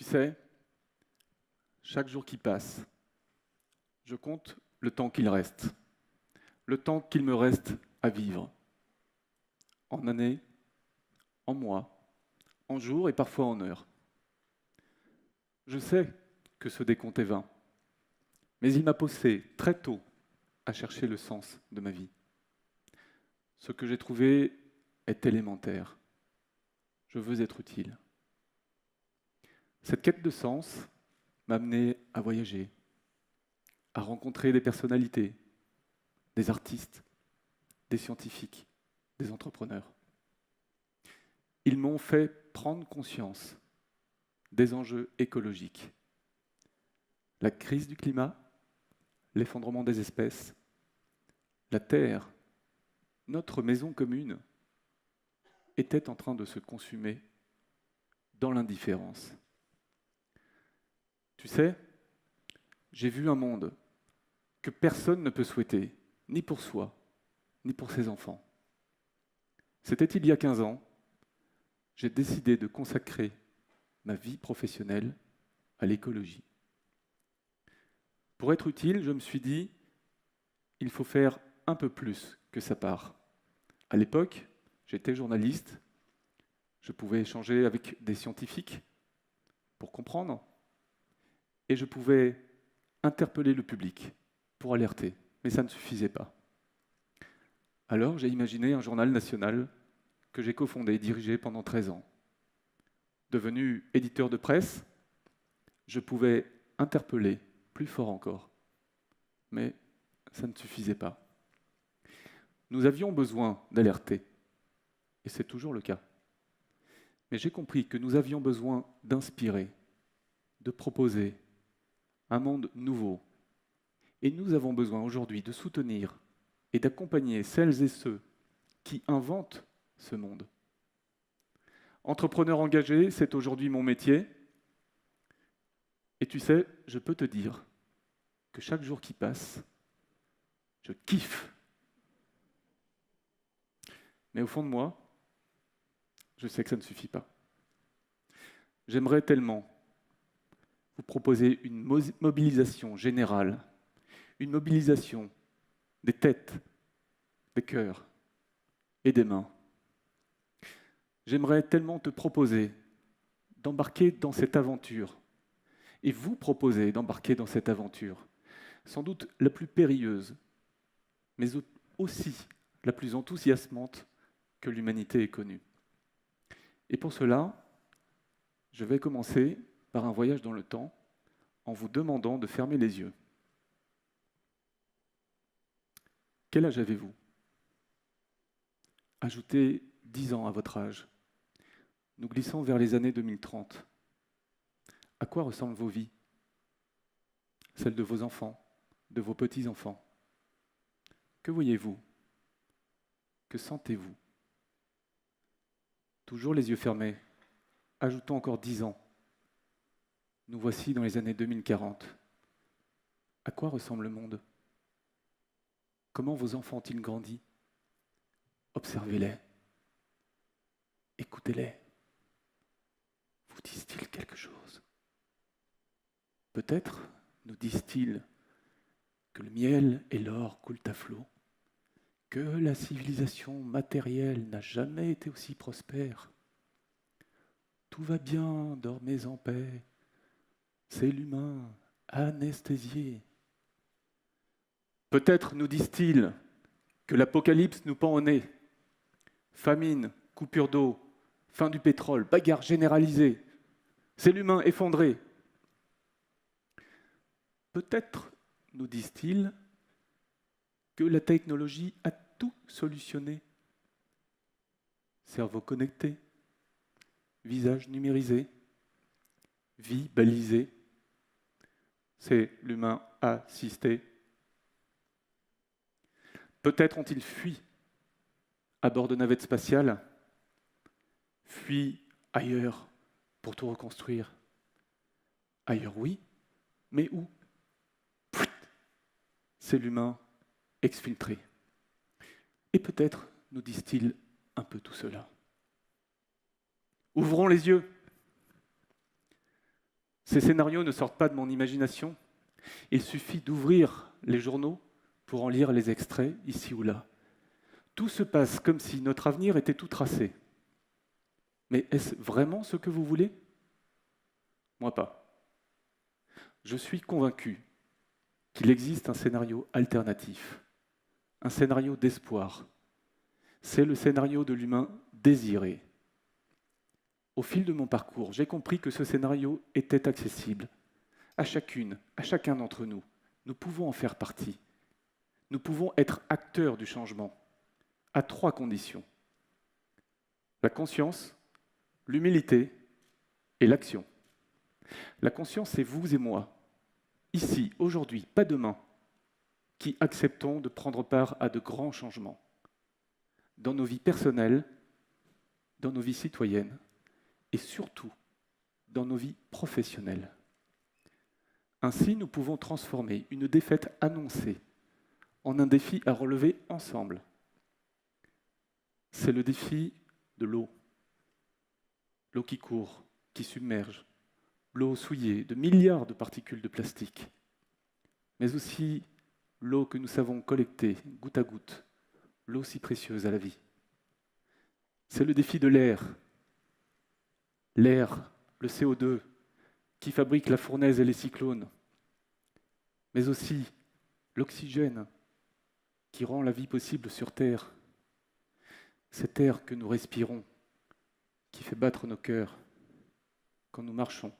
sais, chaque jour qui passe, je compte le temps qu'il reste, le temps qu'il me reste à vivre, en années, en mois, en jours et parfois en heures. Je sais que ce décompte est vain, mais il m'a poussé très tôt à chercher le sens de ma vie. Ce que j'ai trouvé est élémentaire. Je veux être utile. Cette quête de sens m'a amené à voyager, à rencontrer des personnalités, des artistes, des scientifiques, des entrepreneurs. Ils m'ont fait prendre conscience des enjeux écologiques. La crise du climat, l'effondrement des espèces, la Terre, notre maison commune, était en train de se consumer dans l'indifférence. Tu sais, j'ai vu un monde que personne ne peut souhaiter, ni pour soi, ni pour ses enfants. C'était il y a 15 ans, j'ai décidé de consacrer ma vie professionnelle à l'écologie. Pour être utile, je me suis dit, il faut faire un peu plus que sa part. À l'époque, j'étais journaliste, je pouvais échanger avec des scientifiques pour comprendre, et je pouvais interpeller le public pour alerter, mais ça ne suffisait pas. Alors j'ai imaginé un journal national que j'ai cofondé et dirigé pendant 13 ans. Devenu éditeur de presse, je pouvais interpeller plus fort encore, mais ça ne suffisait pas. Nous avions besoin d'alerter, et c'est toujours le cas. Mais j'ai compris que nous avions besoin d'inspirer, de proposer un monde nouveau. Et nous avons besoin aujourd'hui de soutenir et d'accompagner celles et ceux qui inventent ce monde. Entrepreneur engagé, c'est aujourd'hui mon métier. Et tu sais, je peux te dire que chaque jour qui passe, je kiffe. Mais au fond de moi, je sais que ça ne suffit pas. J'aimerais tellement vous proposer une mobilisation générale, une mobilisation des têtes, des cœurs et des mains. J'aimerais tellement te proposer d'embarquer dans cette aventure et vous proposer d'embarquer dans cette aventure, sans doute la plus périlleuse, mais aussi la plus enthousiasmante que l'humanité ait connue. Et pour cela, je vais commencer par un voyage dans le temps en vous demandant de fermer les yeux. Quel âge avez-vous ? Ajoutez 10 ans à votre âge. Nous glissons vers les années 2030. À quoi ressemblent vos vies ? Celles de vos enfants, de vos petits-enfants. Que voyez-vous ? Que sentez-vous ? Toujours les yeux fermés. Ajoutons encore 10 ans. Nous voici dans les années 2040. À quoi ressemble le monde ? Comment vos enfants ont-ils grandi ? Observez-les. Écoutez-les. Vous disent-ils quelque chose ? Peut-être nous disent-ils que le miel et l'or coulent à flot, que la civilisation matérielle n'a jamais été aussi prospère. Tout va bien, dormez en paix. C'est l'humain, anesthésié. Peut-être nous disent-ils que l'apocalypse nous pend au nez. Famine, coupure d'eau, fin du pétrole, bagarre généralisée. C'est l'humain effondré. Peut-être nous disent-ils que la technologie a tout solutionné. Cerveau connecté, visage numérisé, vie balisée. C'est l'humain assisté. Peut-être ont-ils fui à bord de navettes spatiales, fui ailleurs pour tout reconstruire. Ailleurs, oui, mais où ? C'est l'humain exfiltré. Et peut-être nous disent-ils un peu tout cela. Ouvrons les yeux. Ces scénarios ne sortent pas de mon imagination. Il suffit d'ouvrir les journaux pour en lire les extraits ici ou là. Tout se passe comme si notre avenir était tout tracé. Mais est-ce vraiment ce que vous voulez? Moi pas. Je suis convaincu qu'il existe un scénario alternatif, un scénario d'espoir. C'est le scénario de l'humain désiré. Au fil de mon parcours, j'ai compris que ce scénario était accessible à chacune, à chacun d'entre nous. Nous pouvons en faire partie. Nous pouvons être acteurs du changement, à 3 conditions. La conscience, l'humilité et l'action. La conscience, c'est vous et moi, ici, aujourd'hui, pas demain, qui acceptons de prendre part à de grands changements dans nos vies personnelles, dans nos vies citoyennes et surtout dans nos vies professionnelles. Ainsi, nous pouvons transformer une défaite annoncée en un défi à relever ensemble. C'est le défi de l'eau. L'eau qui court, qui submerge, l'eau souillée de milliards de particules de plastique, mais aussi l'eau que nous savons collecter goutte à goutte, l'eau si précieuse à la vie. C'est le défi de l'air. L'air, le CO2, qui fabrique la fournaise et les cyclones, mais aussi l'oxygène, qui rend la vie possible sur Terre. Cet air que nous respirons, qui fait battre nos cœurs quand nous marchons,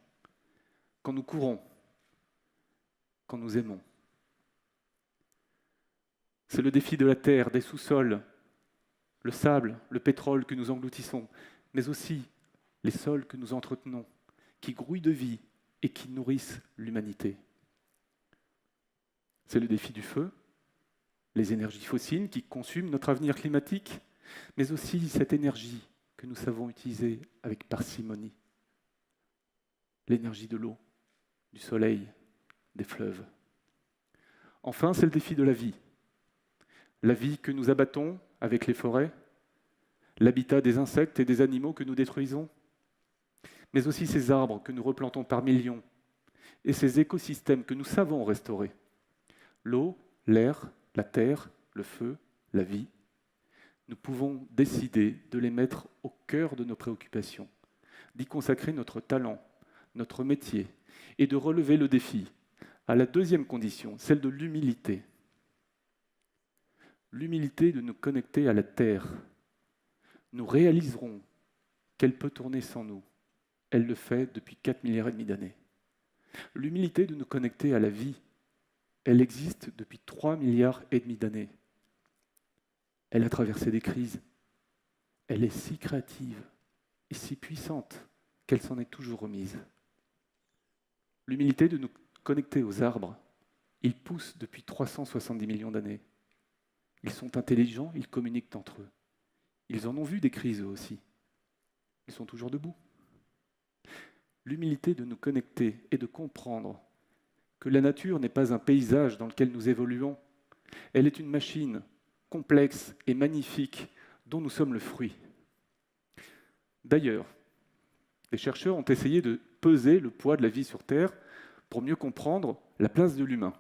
quand nous courons, quand nous aimons. C'est le défi de la terre, des sous-sols, le sable, le pétrole que nous engloutissons, mais aussi les sols que nous entretenons, qui grouillent de vie et qui nourrissent l'humanité. C'est le défi du feu, les énergies fossiles qui consument notre avenir climatique, mais aussi cette énergie que nous savons utiliser avec parcimonie. L'énergie de l'eau, du soleil, des fleuves. Enfin, c'est le défi de la vie que nous abattons avec les forêts, l'habitat des insectes et des animaux que nous détruisons, mais aussi ces arbres que nous replantons par millions et ces écosystèmes que nous savons restaurer. L'eau, l'air, la terre, le feu, la vie. Nous pouvons décider de les mettre au cœur de nos préoccupations, d'y consacrer notre talent, notre métier, et de relever le défi à la deuxième condition, celle de l'humilité. L'humilité de nous connecter à la terre. Nous réaliserons qu'elle peut tourner sans nous. Elle le fait depuis 4,5 milliards d'années. L'humilité de nous connecter à la vie. Elle existe depuis 3,5 milliards d'années. Elle a traversé des crises. Elle est si créative et si puissante qu'elle s'en est toujours remise. L'humilité de nous connecter aux arbres. Ils poussent depuis 370 millions d'années. Ils sont intelligents, ils communiquent entre eux. Ils en ont vu des crises eux aussi. Ils sont toujours debout. L'humilité de nous connecter et de comprendre que la nature n'est pas un paysage dans lequel nous évoluons. Elle est une machine complexe et magnifique dont nous sommes le fruit. D'ailleurs, des chercheurs ont essayé de peser le poids de la vie sur Terre pour mieux comprendre la place de l'humain.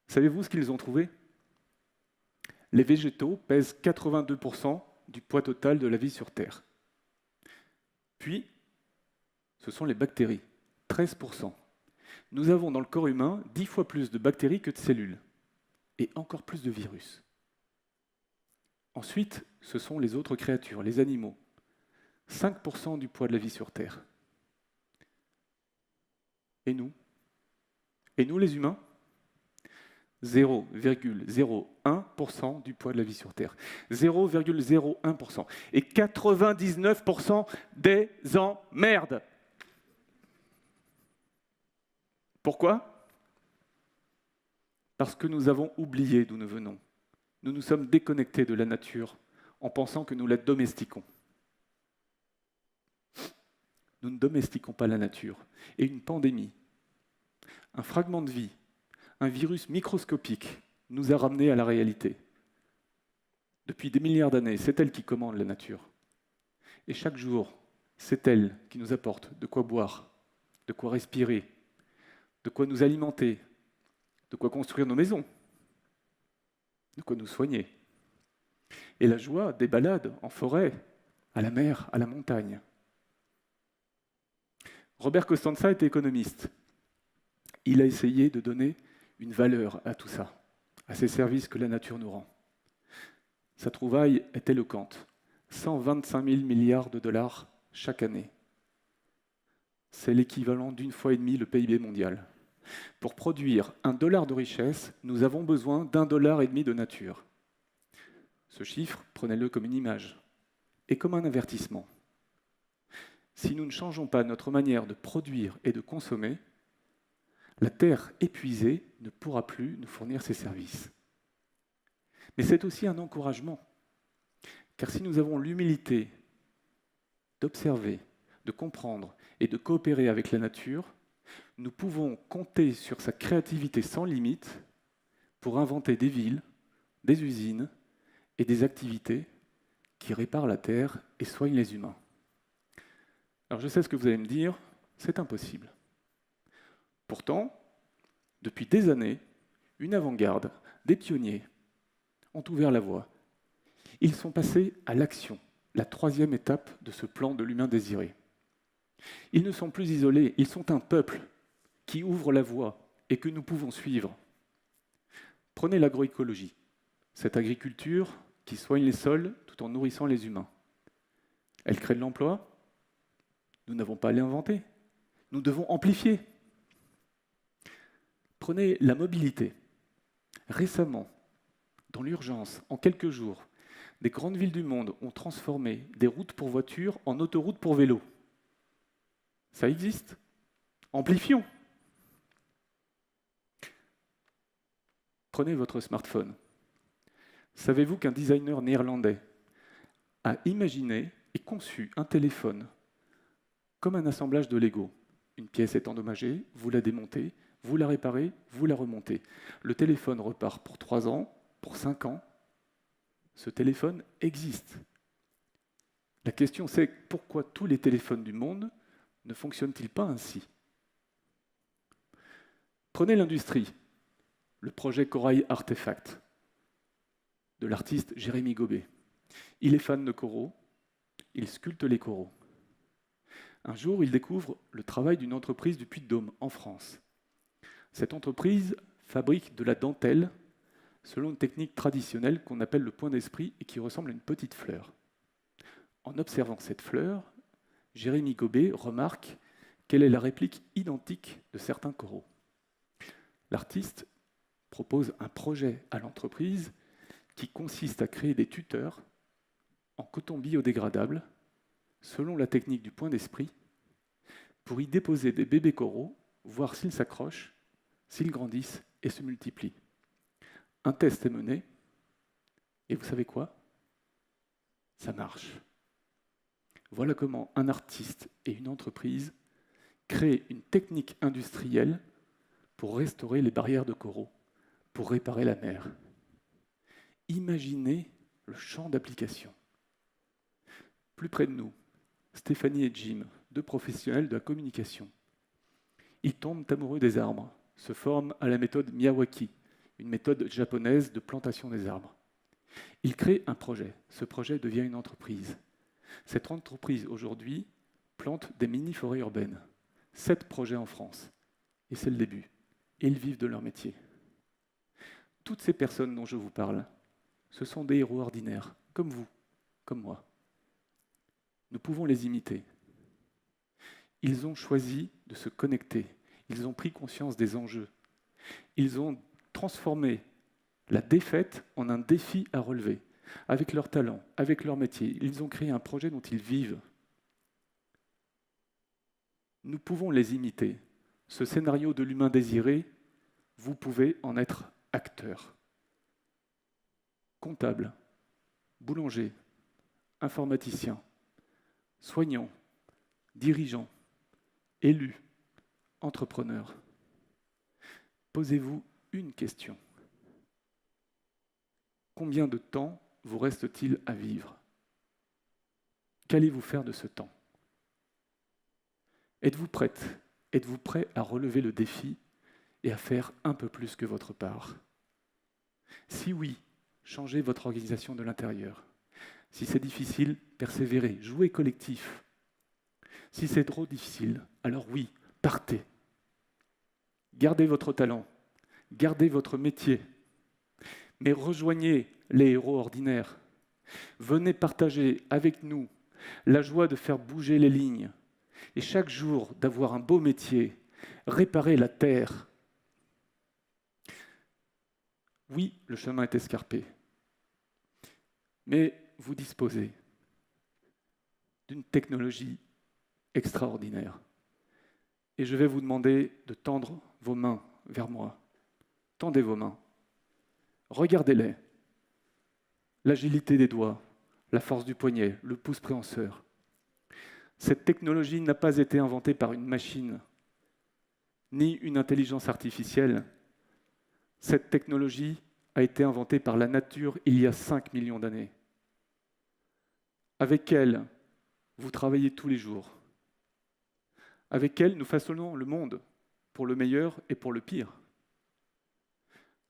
Savez-vous ce qu'ils ont trouvé ? Les végétaux pèsent 82% du poids total de la vie sur Terre. Puis, ce sont les bactéries, 13%. Nous avons dans le corps humain 10 fois plus de bactéries que de cellules, et encore plus de virus. Ensuite, ce sont les autres créatures, les animaux, 5% du poids de la vie sur Terre. Et nous les humains ? 0,01% du poids de la vie sur Terre. 0,01%. Et 99% des emmerdes. Pourquoi ? Parce que nous avons oublié d'où nous venons. Nous nous sommes déconnectés de la nature en pensant que nous la domestiquons. Nous ne domestiquons pas la nature. Et une pandémie, un fragment de vie, un virus microscopique nous a ramenés à la réalité. Depuis des milliards d'années, c'est elle qui commande la nature. Et chaque jour, c'est elle qui nous apporte de quoi boire, de quoi respirer, de quoi nous alimenter, de quoi construire nos maisons, de quoi nous soigner. Et la joie des balades en forêt, à la mer, à la montagne. Robert Costanza était économiste. Il a essayé de donner une valeur à tout ça, à ces services que la nature nous rend. Sa trouvaille est éloquente. 125 000 milliards de dollars chaque année. C'est l'équivalent d'une fois et demie le PIB mondial. Pour produire $1 de richesse, nous avons besoin d'1,5 dollar de nature. Ce chiffre, prenez-le comme une image et comme un avertissement. Si nous ne changeons pas notre manière de produire et de consommer, la Terre épuisée ne pourra plus nous fournir ses services. Mais c'est aussi un encouragement, car si nous avons l'humilité d'observer, de comprendre et de coopérer avec la nature, nous pouvons compter sur sa créativité sans limite pour inventer des villes, des usines et des activités qui réparent la Terre et soignent les humains. Alors je sais ce que vous allez me dire, c'est impossible. Pourtant, depuis des années, une avant-garde, des pionniers ont ouvert la voie. Ils sont passés à l'action, la 3e étape de ce plan de l'humain désiré. Ils ne sont plus isolés, ils sont un peuple qui ouvre la voie et que nous pouvons suivre. Prenez l'agroécologie, cette agriculture qui soigne les sols tout en nourrissant les humains. Elle crée de l'emploi. Nous n'avons pas à l'inventer. Nous devons amplifier. Prenez la mobilité. Récemment, dans l'urgence, en quelques jours, des grandes villes du monde ont transformé des routes pour voitures en autoroutes pour vélos. Ça existe. Amplifions. Prenez votre smartphone. Savez-vous qu'un designer néerlandais a imaginé et conçu un téléphone comme un assemblage de Lego? Une pièce est endommagée, vous la démontez, vous la réparez, vous la remontez. Le téléphone repart pour 3 ans, pour 5 ans. Ce téléphone existe. La question c'est pourquoi tous les téléphones du monde ne fonctionnent-ils pas ainsi? Prenez l'industrie, le projet Corail Artefact de l'artiste Jérémy Gobet. Il est fan de coraux, il sculpte les coraux. Un jour, il découvre le travail d'une entreprise du Puy-de-Dôme, en France. Cette entreprise fabrique de la dentelle selon une technique traditionnelle qu'on appelle le point d'esprit et qui ressemble à une petite fleur. En observant cette fleur, Jérémy Gobet remarque qu'elle est la réplique identique de certains coraux. L'artiste propose un projet à l'entreprise qui consiste à créer des tuteurs en coton biodégradable, selon la technique du point d'esprit, pour y déposer des bébés coraux, voir s'ils s'accrochent, s'ils grandissent et se multiplient. Un test est mené, et vous savez quoi? Ça marche. Voilà comment un artiste et une entreprise créent une technique industrielle pour restaurer les barrières de coraux, pour réparer la mer. Imaginez le champ d'application. Plus près de nous, Stéphanie et Jim, 2 professionnels de la communication. Ils tombent amoureux des arbres, se forment à la méthode Miyawaki, une méthode japonaise de plantation des arbres. Ils créent un projet. Ce projet devient une entreprise. Cette entreprise, aujourd'hui, plante des mini-forêts urbaines. 7 projets en France. Et c'est le début. Et ils vivent de leur métier. Toutes ces personnes dont je vous parle, ce sont des héros ordinaires, comme vous, comme moi. Nous pouvons les imiter. Ils ont choisi de se connecter. Ils ont pris conscience des enjeux. Ils ont transformé la défaite en un défi à relever. Avec leur talent, avec leur métier, ils ont créé un projet dont ils vivent. Nous pouvons les imiter. Ce scénario de l'humain désiré, vous pouvez en être acteur. Comptable, boulanger, informaticien, soignant, dirigeant, élu, entrepreneur. Posez-vous une question. Combien de temps vous reste-t-il à vivre? Qu'allez-vous faire de ce temps? Êtes-vous prête Êtes-vous prêt à relever le défi et à faire un peu plus que votre part? Si oui, changez votre organisation de l'intérieur. Si c'est difficile, persévérez, jouez collectif. Si c'est trop difficile, alors oui, partez. Gardez votre talent, gardez votre métier, mais rejoignez les héros ordinaires. Venez partager avec nous la joie de faire bouger les lignes et chaque jour d'avoir un beau métier, réparer la terre. Oui, le chemin est escarpé, mais vous disposez d'une technologie extraordinaire. Et je vais vous demander de tendre vos mains vers moi. Tendez vos mains. Regardez-les. L'agilité des doigts, la force du poignet, le pouce préhenseur. Cette technologie n'a pas été inventée par une machine, ni une intelligence artificielle. Cette technologie a été inventée par la nature il y a 5 millions d'années. Avec elle, vous travaillez tous les jours. Avec elle, nous façonnons le monde, pour le meilleur et pour le pire.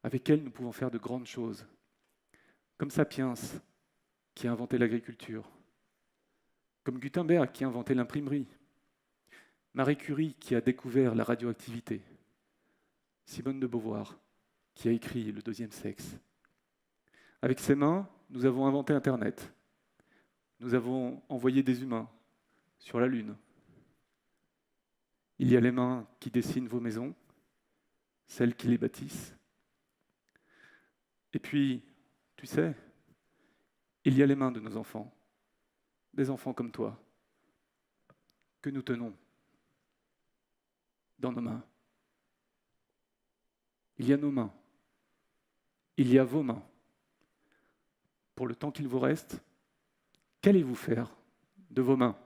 Avec elle, nous pouvons faire de grandes choses, comme Sapiens, qui a inventé l'agriculture, comme Gutenberg, qui a inventé l'imprimerie, Marie Curie, qui a découvert la radioactivité, Simone de Beauvoir, qui a écrit Le deuxième sexe. Avec ses mains, nous avons inventé Internet. Nous avons envoyé des humains sur la Lune. Il y a les mains qui dessinent vos maisons, celles qui les bâtissent. Et puis, tu sais, il y a les mains de nos enfants, des enfants comme toi, que nous tenons dans nos mains. Il y a nos mains, il y a vos mains. Pour le temps qu'il vous reste, qu'allez-vous faire de vos mains ?